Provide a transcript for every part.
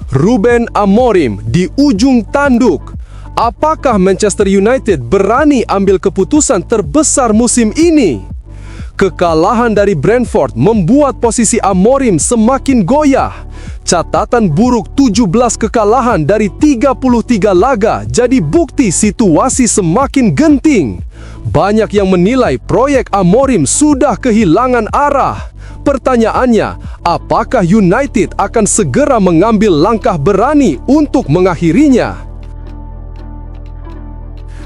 Ruben Amorim di ujung tanduk. Apakah Manchester United berani ambil keputusan terbesar musim ini? Kekalahan dari Brentford membuat posisi Amorim semakin goyah. Catatan buruk 17 kekalahan dari 33 laga jadi bukti situasi semakin genting. Banyak yang menilai proyek Amorim sudah kehilangan arah. Pertanyaannya, apakah United akan segera mengambil langkah berani untuk mengakhirinya?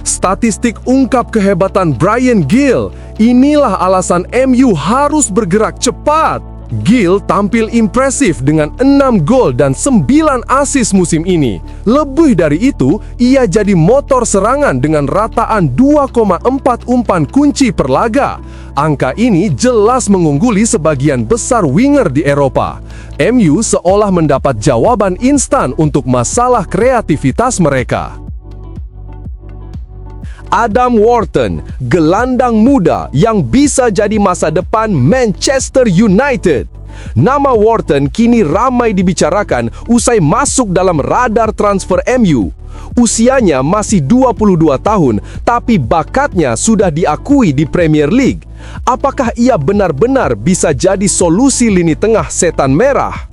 Statistik ungkap kehebatan Bryan Gil. Inilah alasan MU harus bergerak cepat. Gil tampil impresif dengan 6 gol dan 9 assist musim ini. Lebih dari itu, ia jadi motor serangan dengan rataan 2,4 umpan kunci per laga. Angka ini jelas mengungguli sebagian besar winger di Eropa. MU seolah mendapat jawaban instan untuk masalah kreativitas mereka. Adam Wharton, gelandang muda yang bisa jadi masa depan Manchester United. Nama Wharton kini ramai dibicarakan usai masuk dalam radar transfer MU. Usianya masih 22 tahun, tapi bakatnya sudah diakui di Premier League. Apakah ia benar-benar bisa jadi solusi lini tengah setan merah?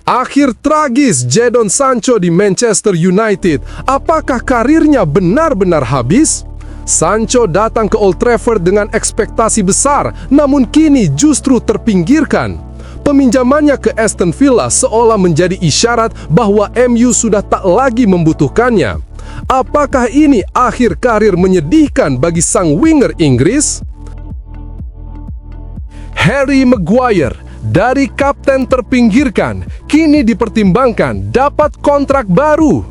Akhir tragis Jadon Sancho di Manchester United. Apakah karirnya benar-benar habis? Sancho datang ke Old Trafford dengan ekspektasi besar, namun kini justru terpinggirkan. Peminjamannya ke Aston Villa seolah menjadi isyarat bahwa MU sudah tak lagi membutuhkannya. Apakah ini akhir karir menyedihkan bagi sang winger Inggris? Harry Maguire, dari kapten terpinggirkan, kini dipertimbangkan dapat kontrak baru.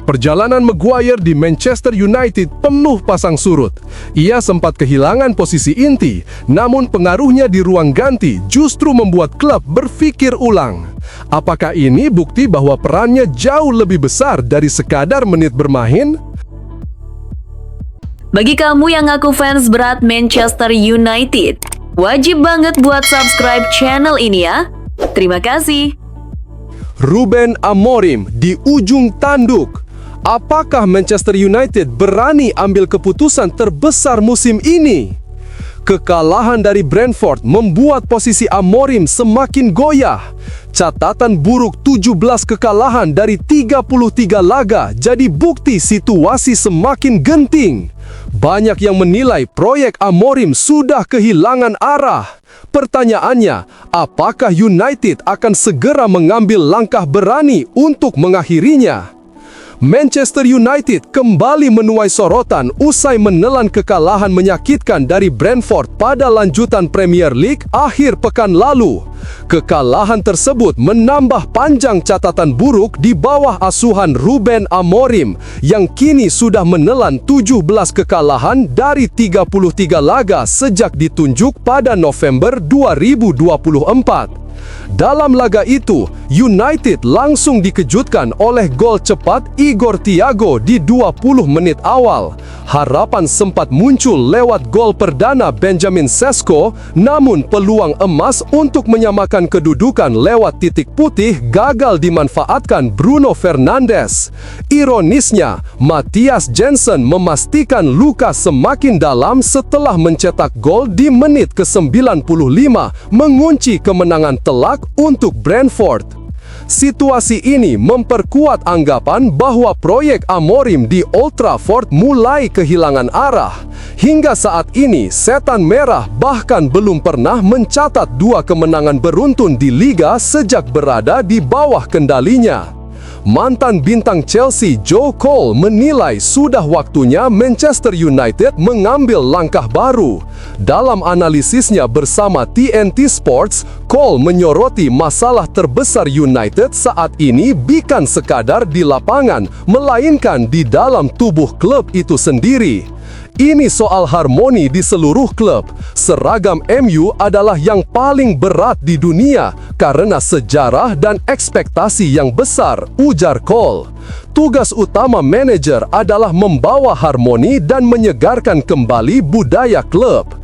Perjalanan Maguire di Manchester United penuh pasang surut. Ia sempat kehilangan posisi inti, namun pengaruhnya di ruang ganti justru membuat klub berpikir ulang. Apakah ini bukti bahwa perannya jauh lebih besar dari sekadar menit bermain? Bagi kamu yang ngaku fans berat Manchester United, wajib banget buat subscribe channel ini ya. Terima kasih. Ruben Amorim di ujung tanduk. Apakah Manchester United berani ambil keputusan terbesar musim ini? Kekalahan dari Brentford membuat posisi Amorim semakin goyah. Catatan buruk 17 kekalahan dari 33 laga jadi bukti situasi semakin genting. Banyak yang menilai proyek Amorim sudah kehilangan arah. Pertanyaannya, apakah United akan segera mengambil langkah berani untuk mengakhirinya? Manchester United kembali menuai sorotan usai menelan kekalahan menyakitkan dari Brentford pada lanjutan Premier League akhir pekan lalu. Kekalahan tersebut menambah panjang catatan buruk di bawah asuhan Ruben Amorim yang kini sudah menelan 17 kekalahan dari 33 laga sejak ditunjuk pada November 2024. Dalam laga itu, United langsung dikejutkan oleh gol cepat Igor Thiago di 20 menit awal. Harapan sempat muncul lewat gol perdana Benjamin Sesko, namun peluang emas untuk menyamakan kedudukan lewat titik putih gagal dimanfaatkan Bruno Fernandes. Ironisnya, Matthias Jensen memastikan luka semakin dalam setelah mencetak gol di menit ke-95, mengunci kemenangan telak untuk Brentford. Situasi ini memperkuat anggapan bahwa proyek Amorim di Old Trafford mulai kehilangan arah. Hingga saat ini, setan merah bahkan belum pernah mencatat 2 kemenangan beruntun di liga sejak berada di bawah kendalinya. Mantan bintang Chelsea Joe Cole menilai sudah waktunya Manchester United mengambil langkah baru. Dalam analisisnya bersama TNT Sports, Cole menyoroti masalah terbesar United saat ini bukan sekadar di lapangan, melainkan di dalam tubuh klub itu sendiri. Ini soal harmoni di seluruh klub. Seragam MU adalah yang paling berat di dunia karena sejarah dan ekspektasi yang besar, ujar Cole. Tugas utama manajer adalah membawa harmoni dan menyegarkan kembali budaya klub.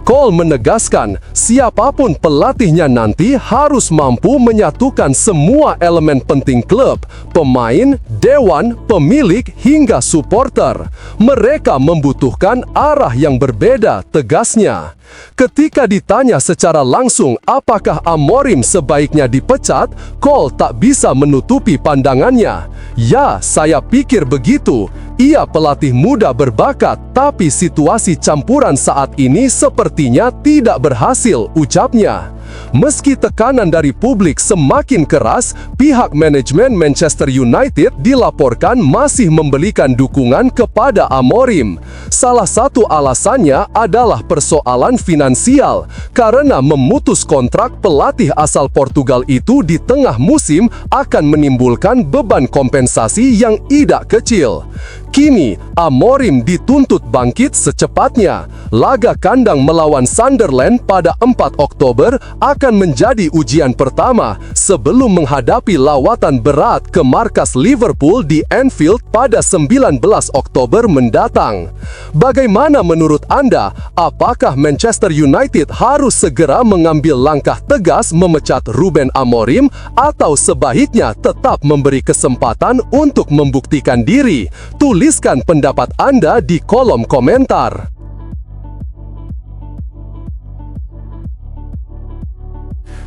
Cole menegaskan, siapapun pelatihnya nanti harus mampu menyatukan semua elemen penting klub, pemain, dewan, pemilik, hingga supporter. Mereka membutuhkan arah yang berbeda, tegasnya. Ketika ditanya secara langsung apakah Amorim sebaiknya dipecat, Cole tak bisa menutupi pandangannya. Ya, saya pikir begitu. Ia pelatih muda berbakat, tapi situasi campuran saat ini sepertinya tidak berhasil, ucapnya. Meski tekanan dari publik semakin keras, pihak manajemen Manchester United dilaporkan masih memberikan dukungan kepada Amorim. Salah satu alasannya adalah persoalan finansial, karena memutus kontrak pelatih asal Portugal itu di tengah musim akan menimbulkan beban kompensasi yang tidak kecil. Kini, Amorim dituntut bangkit secepatnya. Laga kandang melawan Sunderland pada 4 Oktober akan menjadi ujian pertama sebelum menghadapi lawatan berat ke markas Liverpool di Anfield pada 19 Oktober mendatang. Bagaimana menurut Anda? Apakah Manchester United harus segera mengambil langkah tegas memecat Ruben Amorim atau sebaiknya tetap memberi kesempatan untuk membuktikan diri? Tuliskan pendapat Anda di kolom komentar.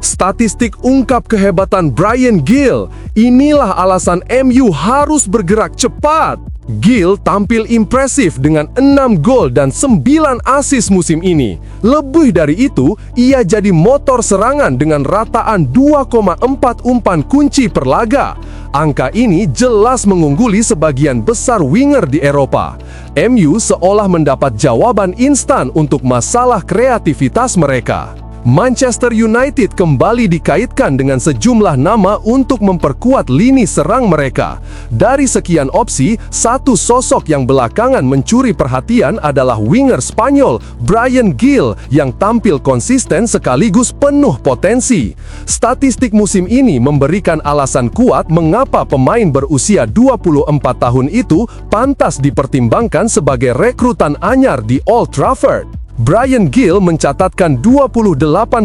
Statistik ungkap kehebatan Bryan Gil. Inilah alasan MU harus bergerak cepat. Gil tampil impresif dengan 6 gol dan 9 assist musim ini. Lebih dari itu, ia jadi motor serangan dengan rataan 2,4 umpan kunci per laga. Angka ini jelas mengungguli sebagian besar winger di Eropa. MU seolah mendapat jawaban instan untuk masalah kreativitas mereka. Manchester United kembali dikaitkan dengan sejumlah nama untuk memperkuat lini serang mereka. Dari sekian opsi, satu sosok yang belakangan mencuri perhatian adalah winger Spanyol Bryan Gil yang tampil konsisten sekaligus penuh potensi. Statistik musim ini memberikan alasan kuat mengapa pemain berusia 24 tahun itu pantas dipertimbangkan sebagai rekrutan anyar di Old Trafford. Bryan Gil mencatatkan 28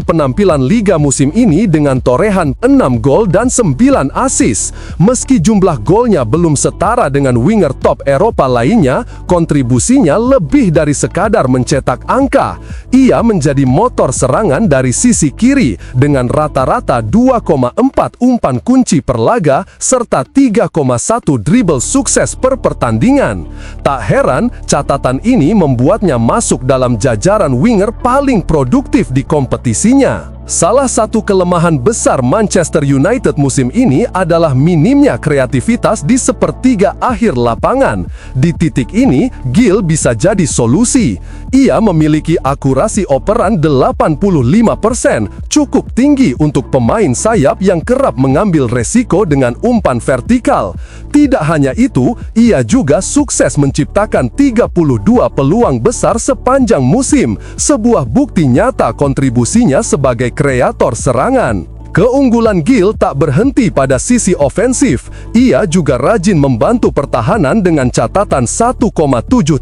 penampilan liga musim ini dengan torehan 6 gol dan 9 assist. Meski jumlah golnya belum setara dengan winger top Eropa lainnya, kontribusinya lebih dari sekadar mencetak angka. Ia menjadi motor serangan dari sisi kiri dengan rata-rata 2,4 umpan kunci per laga serta 3,1 dribble sukses per pertandingan. Tak heran, catatan ini membuatnya masuk dalam jajaran winger paling produktif di kompetisinya. Salah satu kelemahan besar Manchester United musim ini adalah minimnya kreativitas di sepertiga akhir lapangan. Di titik ini, Gil bisa jadi solusi. Ia memiliki akurasi operan 85%, cukup tinggi untuk pemain sayap yang kerap mengambil resiko dengan umpan vertikal. Tidak hanya itu, ia juga sukses menciptakan 32 peluang besar sepanjang musim, sebuah bukti nyata kontribusinya sebagai kreator serangan. Keunggulan Gil tak berhenti pada sisi ofensif. Ia juga rajin membantu pertahanan dengan catatan 1,7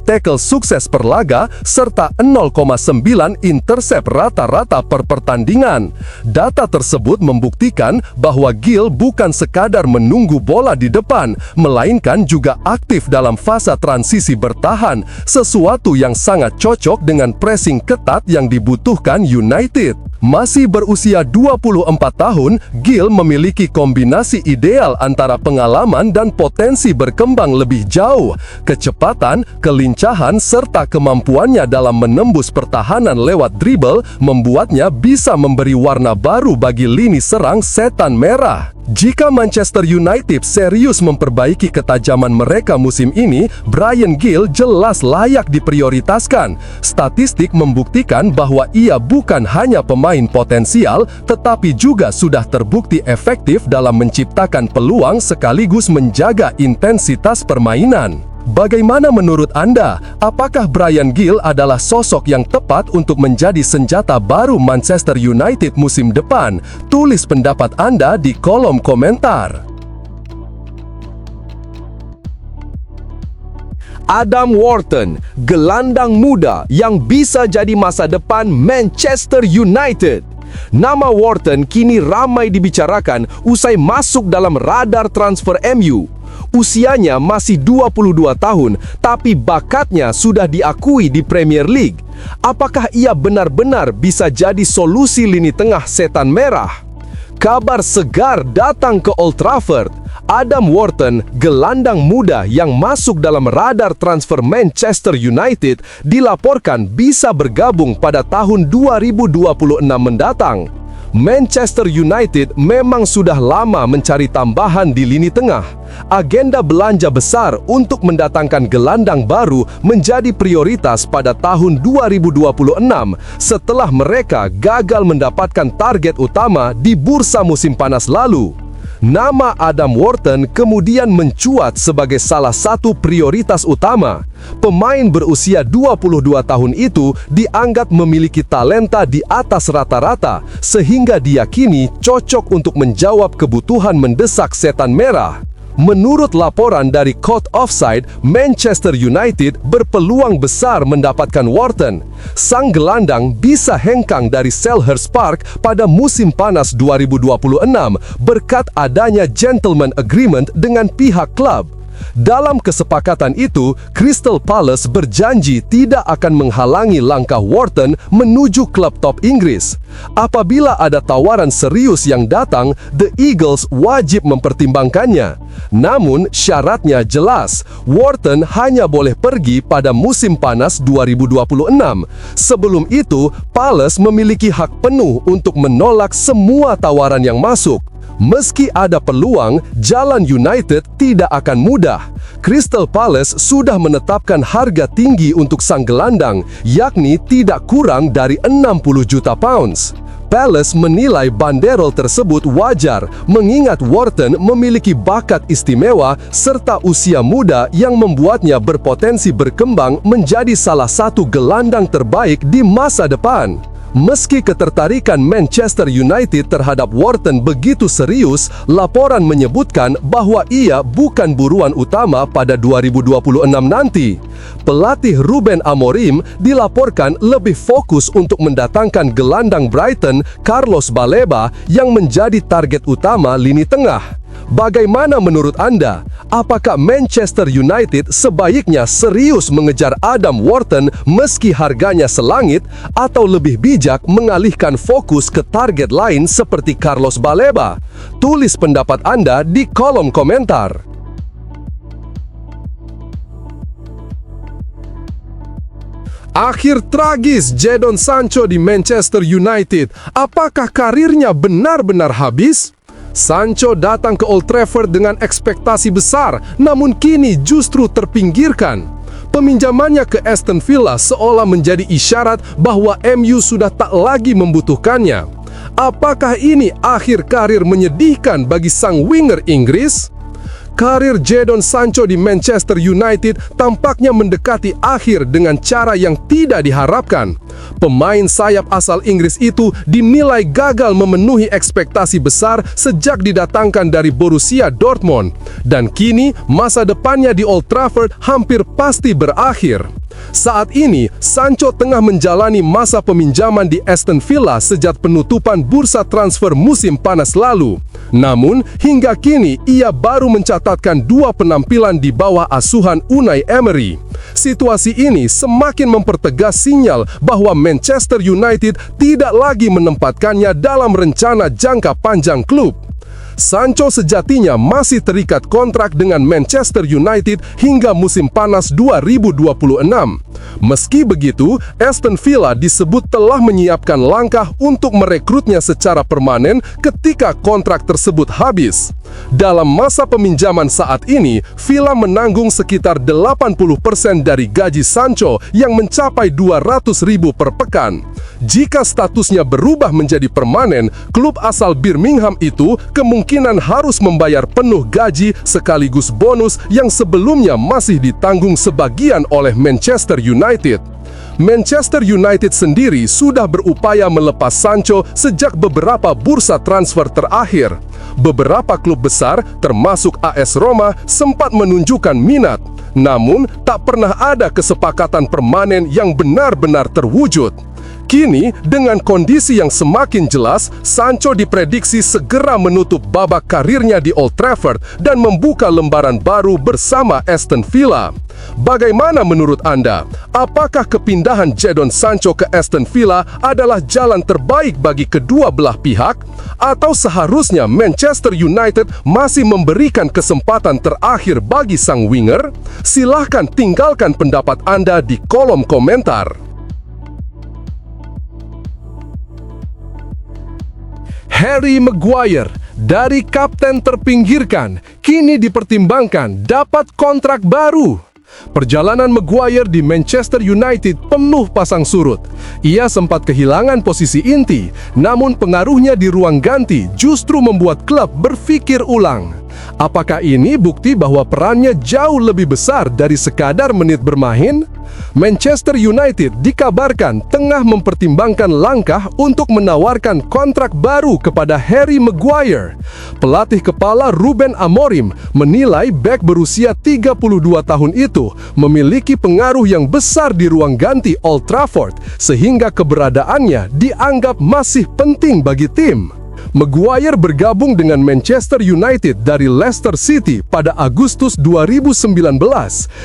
tackle sukses per laga serta 0,9 intercept rata-rata per pertandingan. Data tersebut membuktikan bahwa Gil bukan sekadar menunggu bola di depan, melainkan juga aktif dalam fase transisi bertahan, sesuatu yang sangat cocok dengan pressing ketat yang dibutuhkan United. Masih berusia 24 tahun, Gil memiliki kombinasi ideal antara pengalaman dan potensi berkembang lebih jauh. Kecepatan, kelincahan, serta kemampuannya dalam menembus pertahanan lewat dribble membuatnya bisa memberi warna baru bagi lini serang setan merah. Jika Manchester United serius memperbaiki ketajaman mereka musim ini, Bryan Gil jelas layak diprioritaskan. Statistik membuktikan bahwa ia bukan hanya pemain potensial, tetapi juga sudah terbukti efektif dalam menciptakan peluang sekaligus menjaga intensitas permainan. Bagaimana menurut Anda? Apakah Bryan Gil adalah sosok yang tepat untuk menjadi senjata baru Manchester United musim depan? Tulis pendapat Anda di kolom komentar. Adam Wharton, gelandang muda yang bisa jadi masa depan Manchester United. Nama Wharton kini ramai dibicarakan usai masuk dalam radar transfer MU. Usianya masih 22 tahun, tapi bakatnya sudah diakui di Premier League. Apakah ia benar-benar bisa jadi solusi lini tengah setan merah? Kabar segar datang ke Old Trafford. Adam Wharton, gelandang muda yang masuk dalam radar transfer Manchester United, dilaporkan bisa bergabung pada tahun 2026 mendatang. Manchester United memang sudah lama mencari tambahan di lini tengah. Agenda belanja besar untuk mendatangkan gelandang baru menjadi prioritas pada tahun 2026 setelah mereka gagal mendapatkan target utama di bursa musim panas lalu. Nama Adam Wharton kemudian mencuat sebagai salah satu prioritas utama. Pemain berusia 22 tahun itu dianggap memiliki talenta di atas rata-rata, sehingga diyakini cocok untuk menjawab kebutuhan mendesak setan merah. Menurut laporan dari Court Offside, Manchester United berpeluang besar mendapatkan Wharton. Sang gelandang bisa hengkang dari Selhurst Park pada musim panas 2026 berkat adanya gentleman agreement dengan pihak klub. Dalam kesepakatan itu, Crystal Palace berjanji tidak akan menghalangi langkah Wharton menuju klub top Inggris. Apabila ada tawaran serius yang datang, The Eagles wajib mempertimbangkannya. Namun, syaratnya jelas, Wharton hanya boleh pergi pada musim panas 2026. Sebelum itu, Palace memiliki hak penuh untuk menolak semua tawaran yang masuk. Meski ada peluang, jalan United tidak akan mudah. Crystal Palace sudah menetapkan harga tinggi untuk sang gelandang, yakni tidak kurang dari 60 juta pounds. Palace menilai banderol tersebut wajar, mengingat Wharton memiliki bakat istimewa serta usia muda yang membuatnya berpotensi berkembang menjadi salah satu gelandang terbaik di masa depan. Meski ketertarikan Manchester United terhadap Wharton begitu serius, laporan menyebutkan bahwa ia bukan buruan utama pada 2026 nanti. Pelatih Ruben Amorim dilaporkan lebih fokus untuk mendatangkan gelandang Brighton, Carlos Baleba, yang menjadi target utama lini tengah. Bagaimana menurut Anda? Apakah Manchester United sebaiknya serius mengejar Adam Wharton meski harganya selangit, atau lebih bijak mengalihkan fokus ke target lain seperti Carlos Baleba? Tulis pendapat Anda di kolom komentar. Akhir tragis Jadon Sancho di Manchester United. Apakah karirnya benar-benar habis? Sancho datang ke Old Trafford dengan ekspektasi besar, namun kini justru terpinggirkan. Peminjamannya ke Aston Villa seolah menjadi isyarat bahwa MU sudah tak lagi membutuhkannya. Apakah ini akhir karir menyedihkan bagi sang winger Inggris? Karir Jadon Sancho di Manchester United tampaknya mendekati akhir dengan cara yang tidak diharapkan. Pemain sayap asal Inggris itu dinilai gagal memenuhi ekspektasi besar sejak didatangkan dari Borussia Dortmund. Dan kini, masa depannya di Old Trafford hampir pasti berakhir. Saat ini, Sancho tengah menjalani masa peminjaman di Aston Villa sejak penutupan bursa transfer musim panas lalu. Namun, hingga kini ia baru mencatatkan 2 penampilan di bawah asuhan Unai Emery. Situasi ini semakin mempertegas sinyal bahwa Manchester United tidak lagi menempatkannya dalam rencana jangka panjang klub. Sancho sejatinya masih terikat kontrak dengan Manchester United hingga musim panas 2026. Meski begitu, Aston Villa disebut telah menyiapkan langkah untuk merekrutnya secara permanen ketika kontrak tersebut habis. Dalam masa peminjaman saat ini, Villa menanggung sekitar 80% dari gaji Sancho yang mencapai 200.000 per pekan. Jika statusnya berubah menjadi permanen, klub asal Birmingham itu kemungkinan harus membayar penuh gaji sekaligus bonus yang sebelumnya masih ditanggung sebagian oleh Manchester United. Manchester United sendiri sudah berupaya melepas Sancho sejak beberapa bursa transfer terakhir. Beberapa klub besar, termasuk AS Roma, sempat menunjukkan minat. Namun, tak pernah ada kesepakatan permanen yang benar-benar terwujud. Kini, dengan kondisi yang semakin jelas, Sancho diprediksi segera menutup babak karirnya di Old Trafford dan membuka lembaran baru bersama Aston Villa. Bagaimana menurut Anda? Apakah kepindahan Jadon Sancho ke Aston Villa adalah jalan terbaik bagi kedua belah pihak? Atau seharusnya Manchester United masih memberikan kesempatan terakhir bagi sang winger? Silahkan tinggalkan pendapat Anda di kolom komentar. Harry Maguire, dari kapten terpinggirkan, kini dipertimbangkan dapat kontrak baru. Perjalanan Maguire di Manchester United penuh pasang surut. Ia sempat kehilangan posisi inti, namun pengaruhnya di ruang ganti justru membuat klub berpikir ulang. Apakah ini bukti bahwa perannya jauh lebih besar dari sekadar menit bermain? Manchester United dikabarkan tengah mempertimbangkan langkah untuk menawarkan kontrak baru kepada Harry Maguire. Pelatih kepala Ruben Amorim menilai bek berusia 32 tahun itu memiliki pengaruh yang besar di ruang ganti Old Trafford, sehingga keberadaannya dianggap masih penting bagi tim. Maguire bergabung dengan Manchester United dari Leicester City pada Agustus 2019.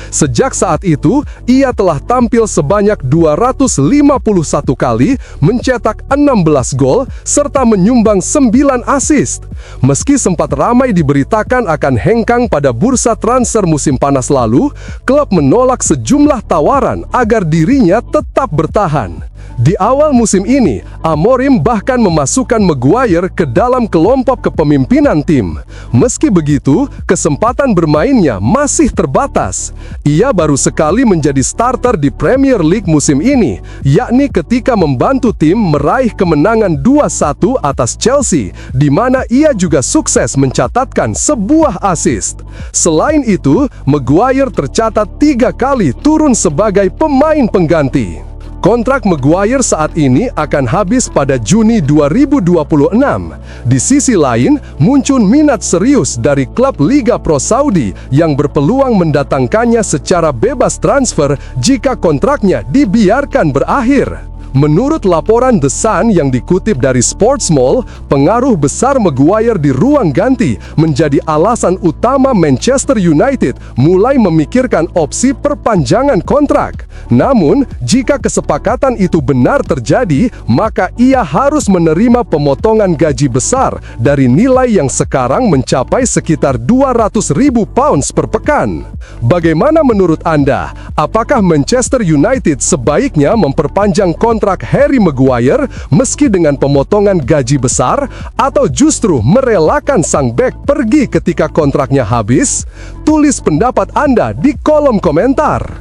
Sejak saat itu, ia telah tampil sebanyak 251 kali, mencetak 16 gol, serta menyumbang 9 assist. Meski sempat ramai diberitakan akan hengkang pada bursa transfer musim panas lalu, klub menolak sejumlah tawaran agar dirinya tetap bertahan. Di awal musim ini, Amorim bahkan memasukkan Maguire ke dalam kelompok kepemimpinan tim. Meski begitu, kesempatan bermainnya masih terbatas. Ia baru sekali menjadi starter di Premier League musim ini, yakni ketika membantu tim meraih kemenangan 2-1 atas Chelsea, di mana ia juga sukses mencatatkan sebuah assist. Selain itu, Maguire tercatat 3 kali turun sebagai pemain pengganti. Kontrak Maguire saat ini akan habis pada Juni 2026. Di sisi lain, muncul minat serius dari klub Liga Pro Saudi yang berpeluang mendatangkannya secara bebas transfer jika kontraknya dibiarkan berakhir. Menurut laporan The Sun yang dikutip dari Sportsmall, pengaruh besar Maguire di ruang ganti menjadi alasan utama Manchester United mulai memikirkan opsi perpanjangan kontrak. Namun, jika kesepakatan itu benar terjadi, maka ia harus menerima pemotongan gaji besar dari nilai yang sekarang mencapai sekitar £200.000 per pekan. Bagaimana menurut Anda? Apakah Manchester United sebaiknya memperpanjang kontrak Harry Maguire meski dengan pemotongan gaji besar, atau justru merelakan sang bek pergi ketika kontraknya habis? Tulis pendapat Anda di kolom komentar.